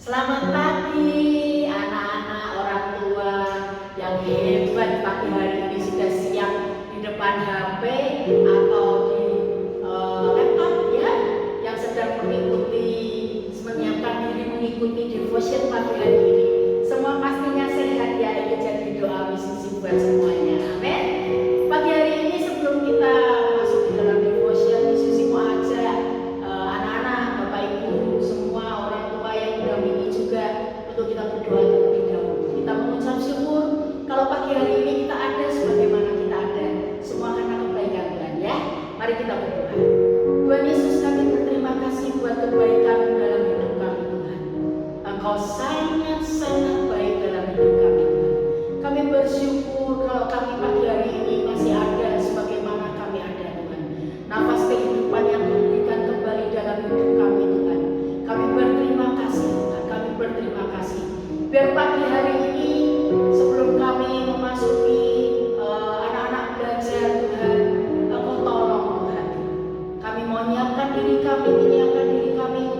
Selamat pagi anak-anak orang tua yang hebat pagi hari ini sudah siap di depan HP atau di laptop ya, yang sedang menyiapkan diri mengikuti devotion pagi hari ini. Semua pastinya sehat ya, ini jadi doa misi buat semuanya. Amin. Pagi hari ini sebelum kita masuk di dalam devotion, Misi mau ajak anak-anak, Bapak Ibu, semua orang tua yang mendampingi juga untuk kita berdoa terlebih dahulu. Kita mengucap syukur kalau pagi hari ini kita ada sebagaimana kita ada, semua karena kebaikan Tuhan ya. Mari kita berdoa. Tuhan Yesus, kami berterima kasih buat kebaikan dalam hidup kami Tuhan. Engkau sangat-sangat baik dalam hidup kami Tuhan. Kami bersyukur kalau kami pagi hari ini masih ada sebagaimana kami ada Tuhan. Nafas kehidupan yang diberikan kembali dalam hidup kami Tuhan. Kami berterima kasih Tuhan, kami berterima kasih. Biar pagi hari ini sebelum kami memasuki anak-anak belajar Tuhan, Engkau tolong Tuhan. Kami mau menyiapkan diri kami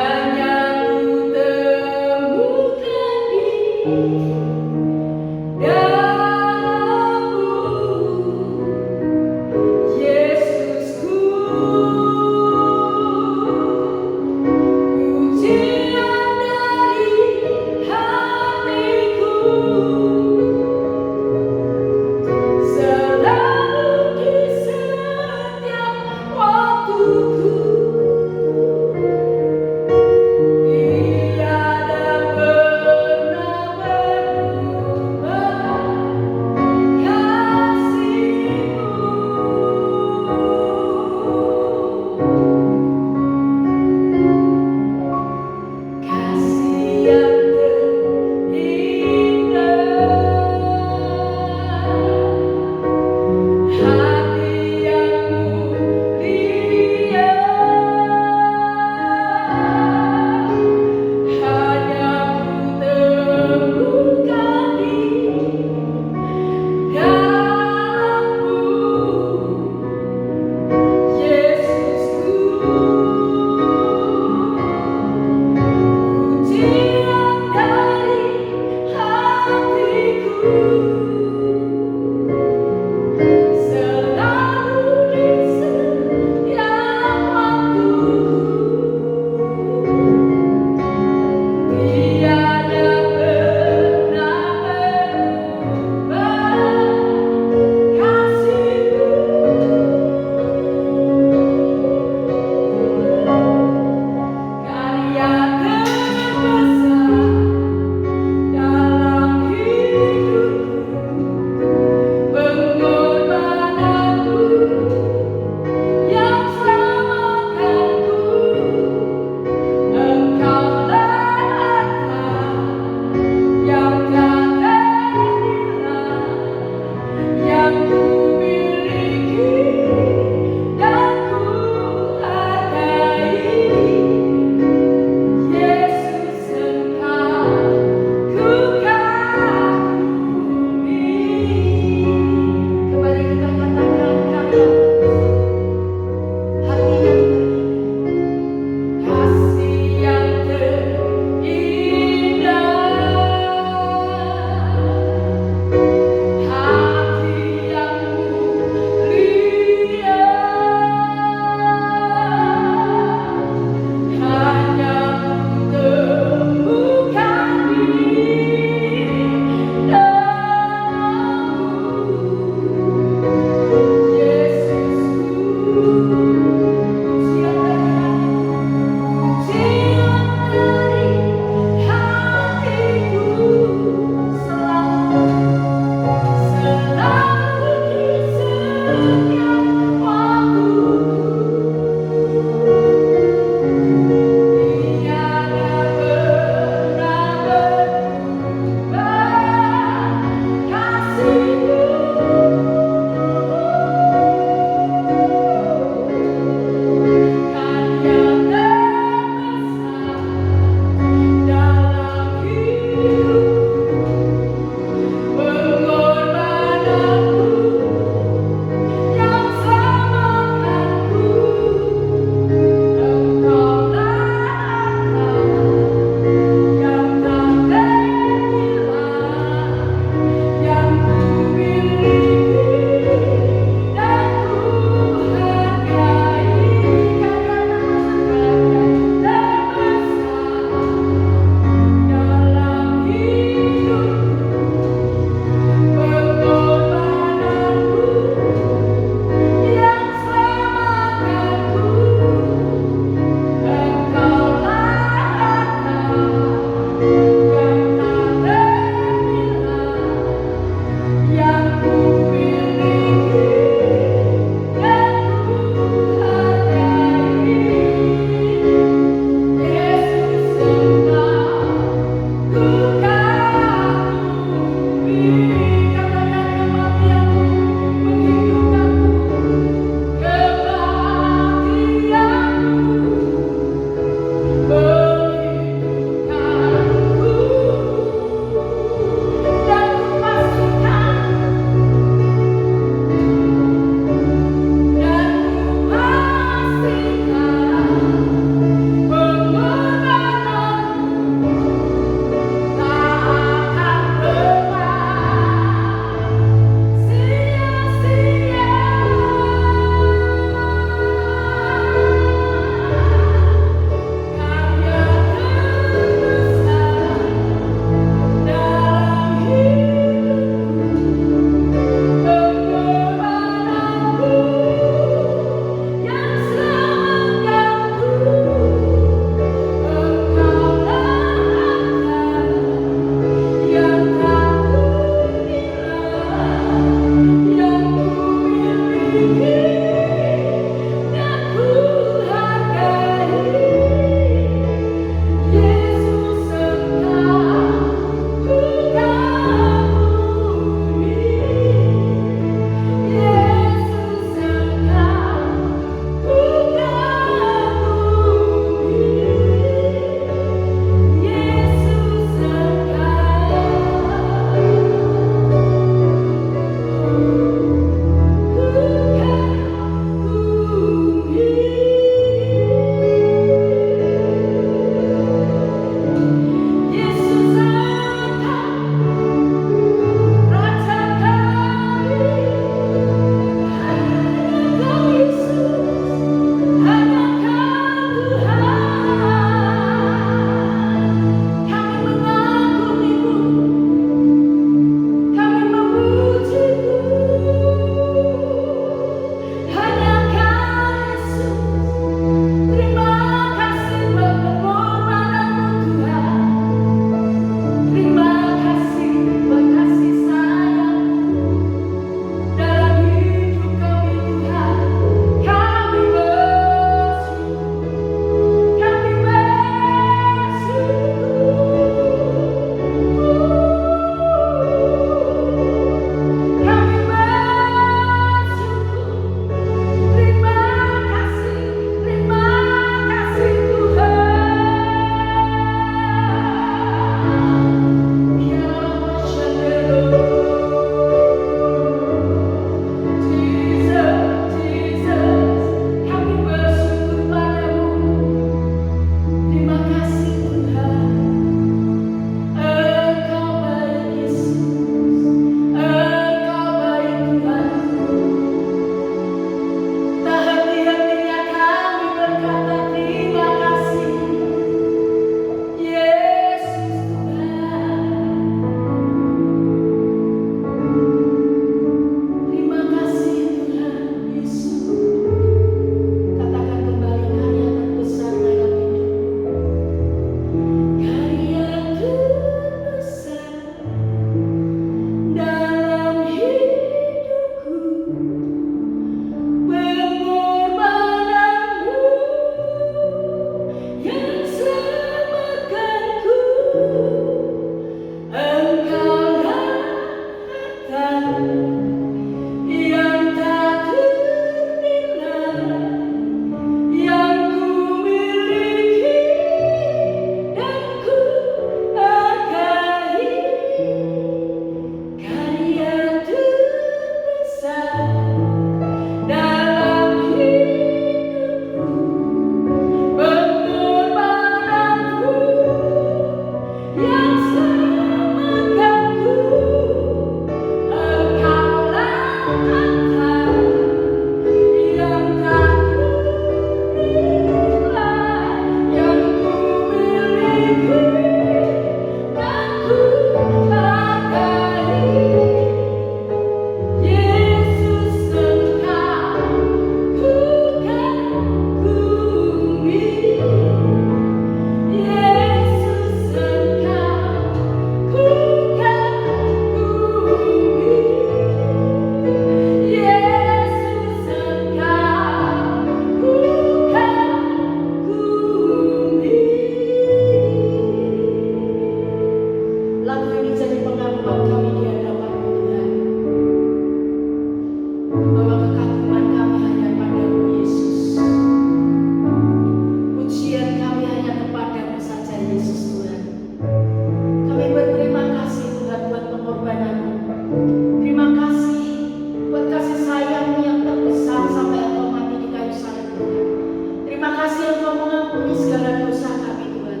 kasih Engkau mengampuni segala dosa kami Tuhan.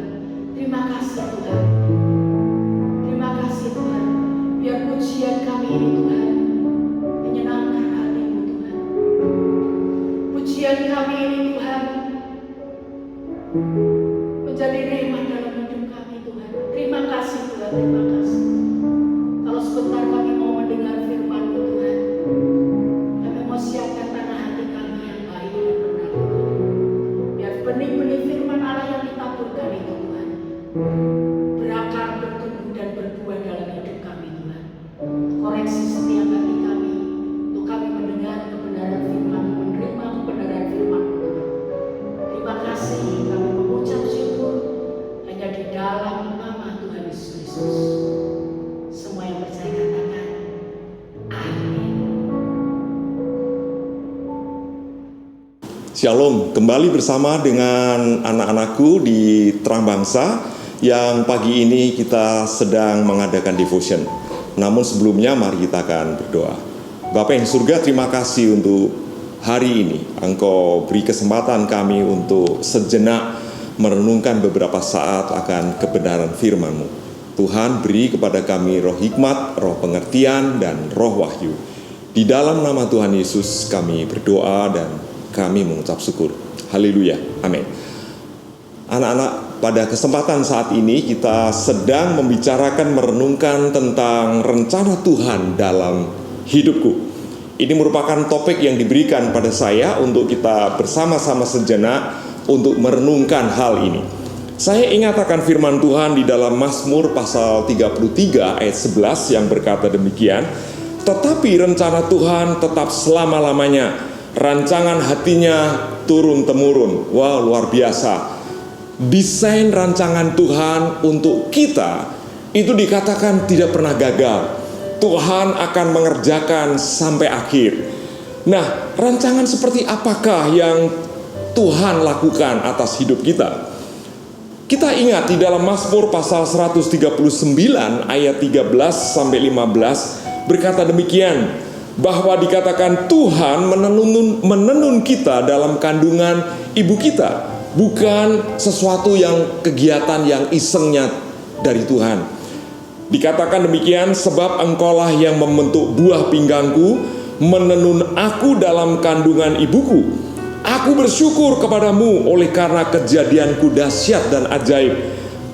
Terima kasih Tuhan. Terima kasih Tuhan. Biar pujian kami ini Tuhan menyenangkan hati-Mu Tuhan. Pujian kami ini Tuhan menjadi rahmat dalam hidup kami Tuhan. Terima kasih Tuhan, terima kasih. Kalau sebentar kami mau mendengar firman-Mu Tuhan, kami mau siapkan tanah hati kami yang baik dan benar Tuhan. Biar benih-benih firman Allah yang ditaburkan itu Tuhan berakar, bertumbuh dan berbuah dalam hidup kami Tuhan. Koreksi setiap hati kami untuk kami mendengar kebenaran firman, menerima kebenaran firman Tuhan. Terima kasih, kami mengucap syukur hanya di dalam nama Tuhan Yesus Kristus. Semua yang percaya katakan amin. Shalom, kembali bersama dengan anak-anakku di Terang Bangsa yang pagi ini kita sedang mengadakan devotion. Namun sebelumnya mari kita akan berdoa. Bapa yang di surga, terima kasih untuk hari ini. Engkau beri kesempatan kami untuk sejenak merenungkan beberapa saat akan kebenaran firman-Mu. Tuhan, beri kepada kami roh hikmat, roh pengertian, dan roh wahyu. Di dalam nama Tuhan Yesus kami berdoa dan kami mengucap syukur. Haleluya. Amin. Anak-anak, pada kesempatan saat ini kita sedang membicarakan, merenungkan tentang rencana Tuhan dalam hidupku. Ini merupakan topik yang diberikan pada saya untuk kita bersama-sama sejenak untuk merenungkan hal ini. Saya ingat akan firman Tuhan di dalam Mazmur pasal 33 ayat 11 yang berkata demikian, "Tetapi rencana Tuhan tetap selama-lamanya, rancangan hatinya turun-temurun." Wah, luar biasa. Desain rancangan Tuhan untuk kita itu dikatakan tidak pernah gagal. Tuhan akan mengerjakan sampai akhir. Nah, rancangan seperti apakah yang Tuhan lakukan atas hidup kita? Kita ingat di dalam Mazmur pasal 139 ayat 13 sampai 15 berkata demikian, bahwa dikatakan Tuhan menenun kita dalam kandungan ibu kita, bukan sesuatu yang kegiatan yang isengnya dari Tuhan. Dikatakan demikian, sebab Engkaulah yang membentuk buah pinggangku, menenun aku dalam kandungan ibuku. Aku bersyukur kepadamu oleh karena kejadianku dahsyat dan ajaib.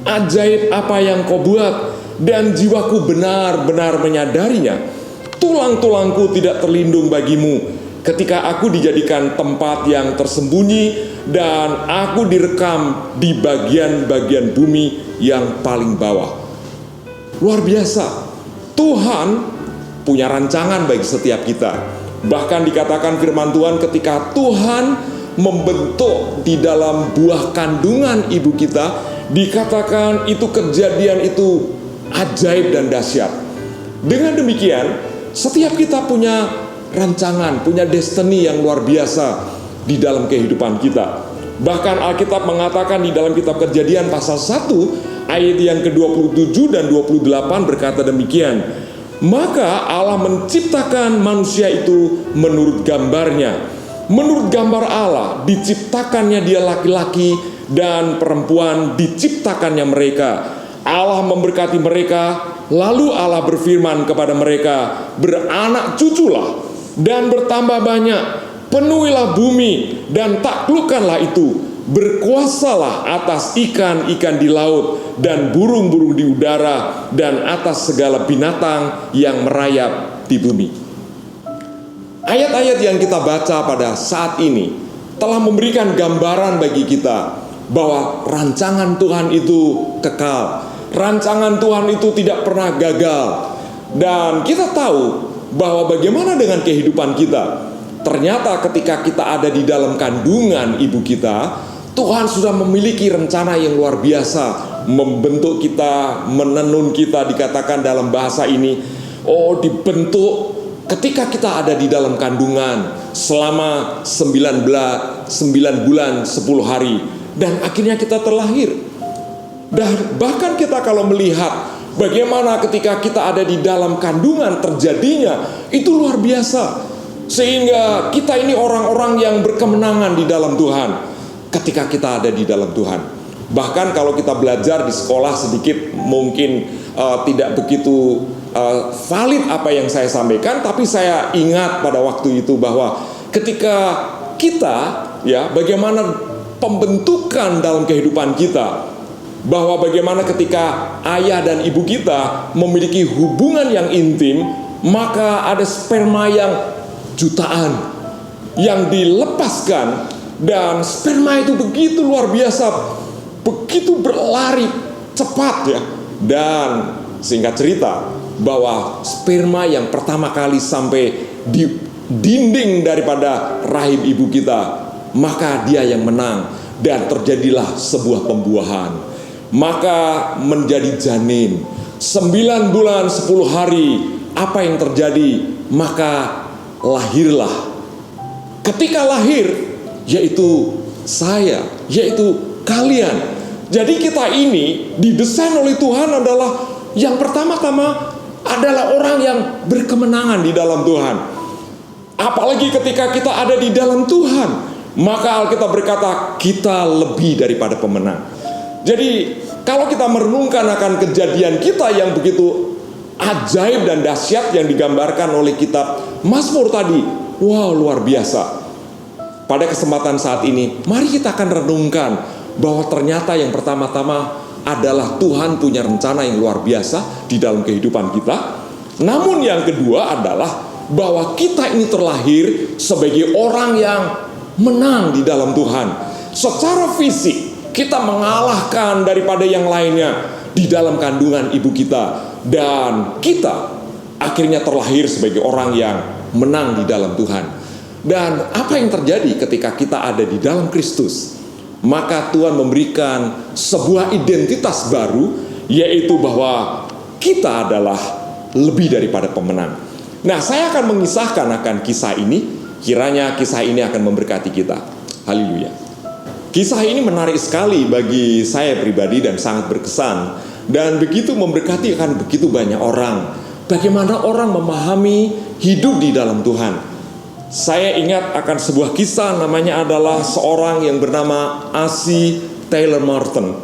Ajaib apa yang kau buat, dan jiwaku benar-benar menyadarinya. Tulang-tulangku tidak terlindung bagimu ketika aku dijadikan tempat yang tersembunyi dan aku direkam di bagian-bagian bumi yang paling bawah. Luar biasa. Tuhan punya rancangan bagi setiap kita. Bahkan dikatakan firman Tuhan ketika Tuhan membentuk di dalam buah kandungan ibu kita, dikatakan itu kejadian itu ajaib dan dahsyat. Dengan demikian, setiap kita punya rancangan, punya destiny yang luar biasa di dalam kehidupan kita. Bahkan Alkitab mengatakan di dalam kitab Kejadian pasal 1 ayat yang ke-27 dan 28 berkata demikian, maka Allah menciptakan manusia itu menurut gambarnya. Menurut gambar Allah diciptakannya dia laki-laki dan perempuan diciptakannya mereka. Allah memberkati mereka, lalu Allah berfirman kepada mereka, beranak cuculah dan bertambah banyak, penuhilah bumi dan taklukkanlah itu, berkuasalah atas ikan-ikan di laut dan burung-burung di udara dan atas segala binatang yang merayap di bumi. Ayat-ayat yang kita baca pada saat ini telah memberikan gambaran bagi kita bahwa rancangan Tuhan itu kekal. Rancangan Tuhan itu tidak pernah gagal. Dan kita tahu bahwa bagaimana dengan kehidupan kita. Ternyata ketika kita ada di dalam kandungan ibu kita, Tuhan sudah memiliki rencana yang luar biasa. Membentuk kita, menenun kita, dikatakan dalam bahasa ini. Oh, dibentuk ketika kita ada di dalam kandungan selama 9 bulan 10 hari. Dan akhirnya kita terlahir. Dan bahkan kita kalau melihat bagaimana ketika kita ada di dalam kandungan terjadinya, itu luar biasa. Sehingga kita ini orang-orang yang berkemenangan di dalam Tuhan. ketika kita ada di dalam Tuhan. Bahkan kalau kita belajar di sekolah sedikit mungkin tidak begitu valid apa yang saya sampaikan, tapi saya ingat pada waktu itu bahwa ketika kita, ya, bagaimana pembentukan dalam kehidupan kita, bahwa bagaimana ketika ayah dan ibu kita memiliki hubungan yang intim, maka ada sperma yang jutaan yang dilepaskan, dan sperma itu begitu luar biasa, begitu berlari cepat, ya. Dan singkat cerita, bahwa sperma yang pertama kali sampai di dinding daripada rahim ibu kita, maka dia yang menang, dan terjadilah sebuah pembuahan. Maka menjadi janin 9 bulan 10 hari. Apa yang terjadi? Maka lahirlah. Ketika lahir, yaitu saya, yaitu kalian. Jadi kita ini didesain oleh Tuhan adalah yang pertama-tama adalah orang yang berkemenangan di dalam Tuhan. Apalagi ketika kita ada di dalam Tuhan, maka Alkitab berkata kita lebih daripada pemenang. Jadi kalau kita merenungkan akan kejadian kita yang begitu ajaib dan dahsyat yang digambarkan oleh kitab Mazmur tadi, wow, luar biasa. Pada kesempatan saat ini, mari kita akan renungkan bahwa ternyata yang pertama-tama adalah Tuhan punya rencana yang luar biasa di dalam kehidupan kita. Namun yang kedua adalah bahwa kita ini terlahir sebagai orang yang menang di dalam Tuhan. Secara fisik kita mengalahkan daripada yang lainnya di dalam kandungan ibu kita, dan kita akhirnya terlahir sebagai orang yang menang di dalam Tuhan. Dan apa yang terjadi ketika kita ada di dalam Kristus? Maka Tuhan memberikan sebuah identitas baru, yaitu bahwa kita adalah lebih daripada pemenang. Nah, saya akan mengisahkan akan kisah ini. Kiranya kisah ini akan memberkati kita. Haleluya. Kisah ini menarik sekali bagi saya pribadi dan sangat berkesan, dan begitu memberkati akan begitu banyak orang. Bagaimana orang memahami hidup di dalam Tuhan. Saya ingat akan sebuah kisah, namanya adalah seorang yang bernama A.C. Taylor Morton.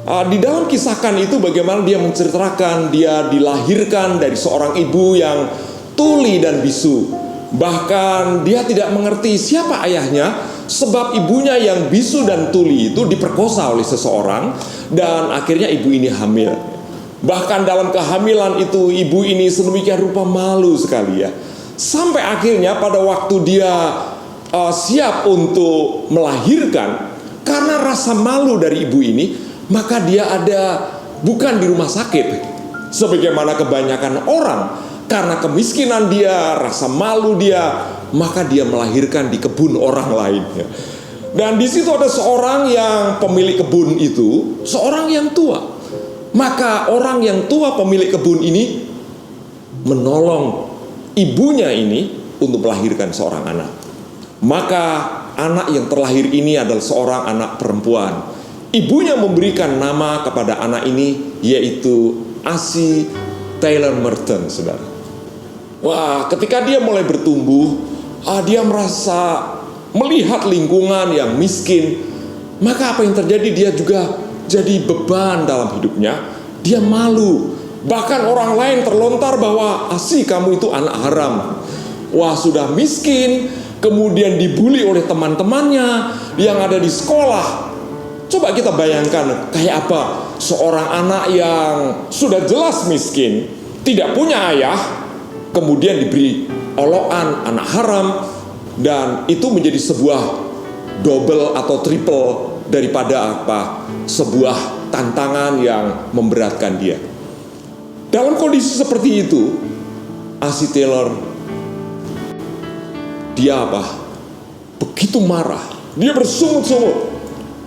Di dalam kisahkan itu bagaimana dia menceritakan dia dilahirkan dari seorang ibu yang tuli dan bisu. Bahkan dia tidak mengerti siapa ayahnya, sebab ibunya yang bisu dan tuli itu diperkosa oleh seseorang, dan akhirnya ibu ini hamil. Bahkan dalam kehamilan itu ibu ini sedemikian rupa malu sekali, ya. Sampai akhirnya pada waktu dia siap untuk melahirkan, karena rasa malu dari ibu ini, maka dia ada bukan di rumah sakit sebagaimana kebanyakan orang. Karena kemiskinan dia, rasa malu dia, maka dia melahirkan di kebun orang lain. Dan di situ ada seorang yang pemilik kebun itu, seorang yang tua. Maka orang yang tua pemilik kebun ini menolong ibunya ini untuk melahirkan seorang anak. Maka anak yang terlahir ini adalah seorang anak perempuan. Ibunya memberikan nama kepada anak ini, yaitu A.C. Taylor Morton, saudara. Wah, ketika dia mulai bertumbuh, dia merasa melihat lingkungan yang miskin. Maka apa yang terjadi? Dia juga jadi beban dalam hidupnya. Dia malu. Bahkan orang lain terlontar bahwa "Asi, kamu itu anak haram." Wah, sudah miskin, kemudian dibully oleh teman-temannya yang ada di sekolah. Coba kita bayangkan kayak apa seorang anak yang sudah jelas miskin, tidak punya ayah, kemudian diberi olokan anak haram, dan itu menjadi sebuah double atau triple daripada apa? Sebuah tantangan yang memberatkan dia. Dalam kondisi seperti itu, A.C. Taylor, dia apa? Begitu marah, dia bersungut-sungut.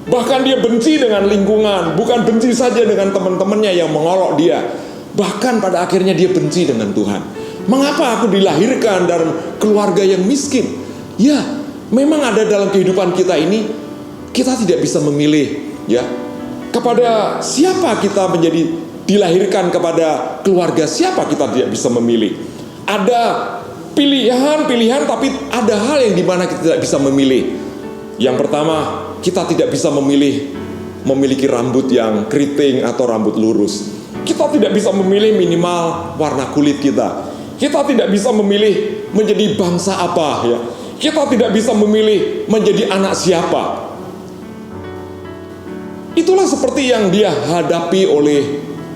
Bahkan dia benci dengan lingkungan, bukan benci saja dengan teman-temannya yang mengolok dia. Bahkan pada akhirnya dia benci dengan Tuhan. Mengapa aku dilahirkan dalam keluarga yang miskin? Ya, memang ada dalam kehidupan kita ini, kita tidak bisa memilih, ya. Kepada siapa kita menjadi dilahirkan, kepada keluarga siapa kita tidak bisa memilih. Ada pilihan-pilihan, tapi ada hal yang dimana kita tidak bisa memilih. Yang pertama, kita tidak bisa memiliki rambut yang keriting atau rambut lurus. Kita tidak bisa memilih minimal warna kulit kita. Kita tidak bisa memilih menjadi bangsa apa, ya. Kita tidak bisa memilih menjadi anak siapa. Itulah seperti yang dia hadapi oleh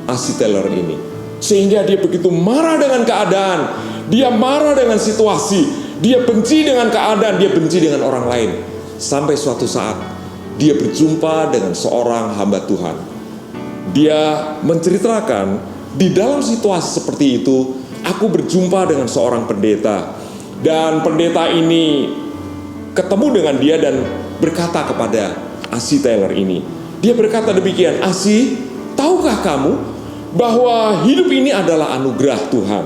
A.C. Taylor ini. Sehingga dia begitu marah dengan keadaan, dia marah dengan situasi, dia benci dengan keadaan, dia benci dengan orang lain. Sampai suatu saat dia berjumpa dengan seorang hamba Tuhan. Dia menceritakan, di dalam situasi seperti itu, aku berjumpa dengan seorang pendeta. Dan pendeta ini ketemu dengan dia dan berkata kepada A.C. Taylor ini. Dia berkata demikian, "A.C., tahukah kamu bahwa hidup ini adalah anugerah Tuhan?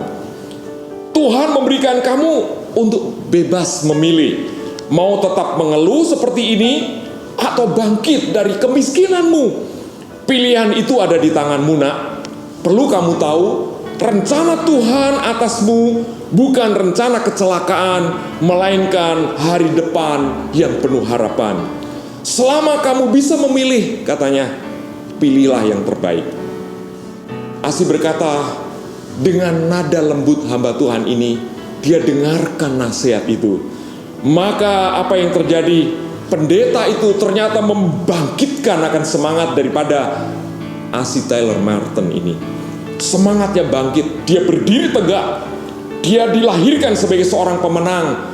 Tuhan memberikan kamu untuk bebas memilih, mau tetap mengeluh seperti ini atau bangkit dari kemiskinanmu. Pilihan itu ada di tanganmu, nak. Perlu kamu tahu, rencana Tuhan atasmu bukan rencana kecelakaan, melainkan hari depan yang penuh harapan. Selama kamu bisa memilih," katanya, "pilihlah yang terbaik." A.C. berkata, dengan nada lembut hamba Tuhan ini, dia dengarkan nasihat itu. Maka apa yang terjadi? Pendeta itu ternyata membangkitkan akan semangat daripada A.C. Taylor Martin ini. Semangatnya bangkit, dia berdiri tegak. Dia dilahirkan sebagai seorang pemenang.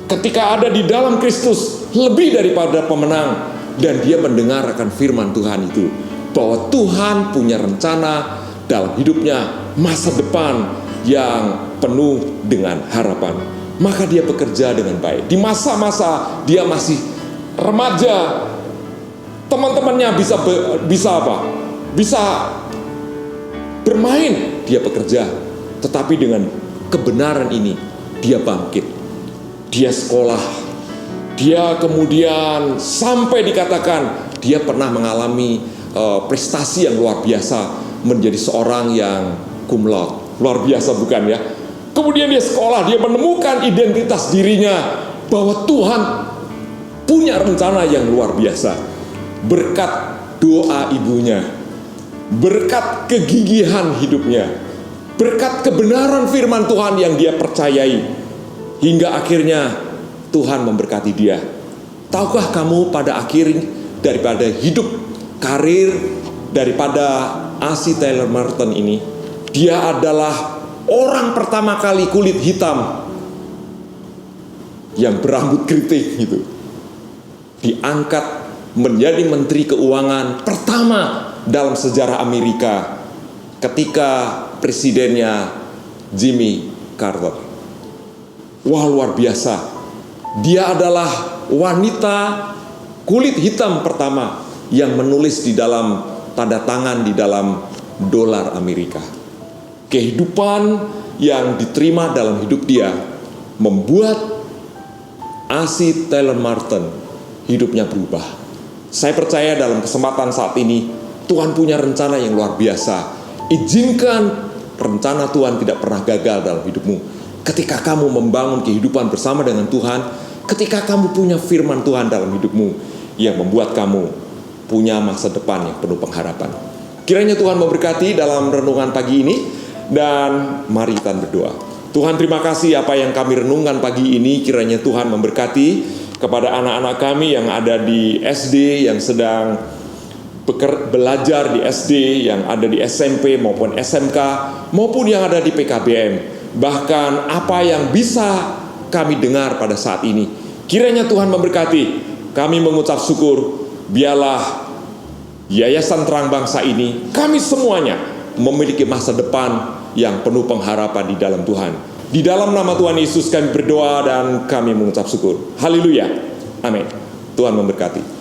Ketika ada di dalam Kristus, lebih daripada pemenang. Dan dia mendengar akan firman Tuhan itu, bahwa Tuhan punya rencana dalam hidupnya, masa depan yang penuh dengan harapan. Maka dia bekerja dengan baik. Di masa-masa dia masih remaja, teman-temannya bisa apa? Bisa bermain, dia bekerja. Tetapi dengan kebenaran ini, dia bangkit. Dia sekolah. Dia kemudian sampai dikatakan dia pernah mengalami prestasi yang luar biasa, menjadi seorang yang cum laude. Luar biasa bukan ya? Kemudian dia sekolah, dia menemukan identitas dirinya bahwa Tuhan punya rencana yang luar biasa. Berkat doa ibunya, berkat kegigihan hidupnya, berkat kebenaran firman Tuhan yang dia percayai, hingga akhirnya Tuhan memberkati dia. Tahukah kamu pada akhir daripada hidup karir daripada A.C. Taylor Martin ini, dia adalah orang pertama kali kulit hitam yang berambut keriting gitu, diangkat menjadi menteri keuangan pertama dalam sejarah Amerika ketika presidennya Jimmy Carter. Wah, luar biasa. Dia adalah wanita kulit hitam pertama yang menulis di dalam tanda tangan di dalam dolar Amerika. Kehidupan yang diterima dalam hidup dia membuat A.C. Taylor Martin hidupnya berubah. Saya percaya dalam kesempatan saat ini Tuhan punya rencana yang luar biasa. Izinkan rencana Tuhan tidak pernah gagal dalam hidupmu. Ketika kamu membangun kehidupan bersama dengan Tuhan, ketika kamu punya firman Tuhan dalam hidupmu yang membuat kamu punya masa depan yang penuh pengharapan. Kiranya Tuhan memberkati dalam renungan pagi ini, dan mari kita berdoa. Tuhan, terima kasih apa yang kami renungkan pagi ini. Kiranya Tuhan memberkati kepada anak-anak kami yang ada di SD, yang sedang belajar di SD, yang ada di SMP maupun SMK, maupun yang ada di PKBM. Bahkan apa yang bisa kami dengar pada saat ini, kiranya Tuhan memberkati. Kami mengucap syukur, biarlah Yayasan Terang Bangsa ini, kami semuanya memiliki masa depan yang penuh pengharapan di dalam Tuhan. Di dalam nama Tuhan Yesus kami berdoa dan kami mengucap syukur. Haleluya. Amin. Tuhan memberkati.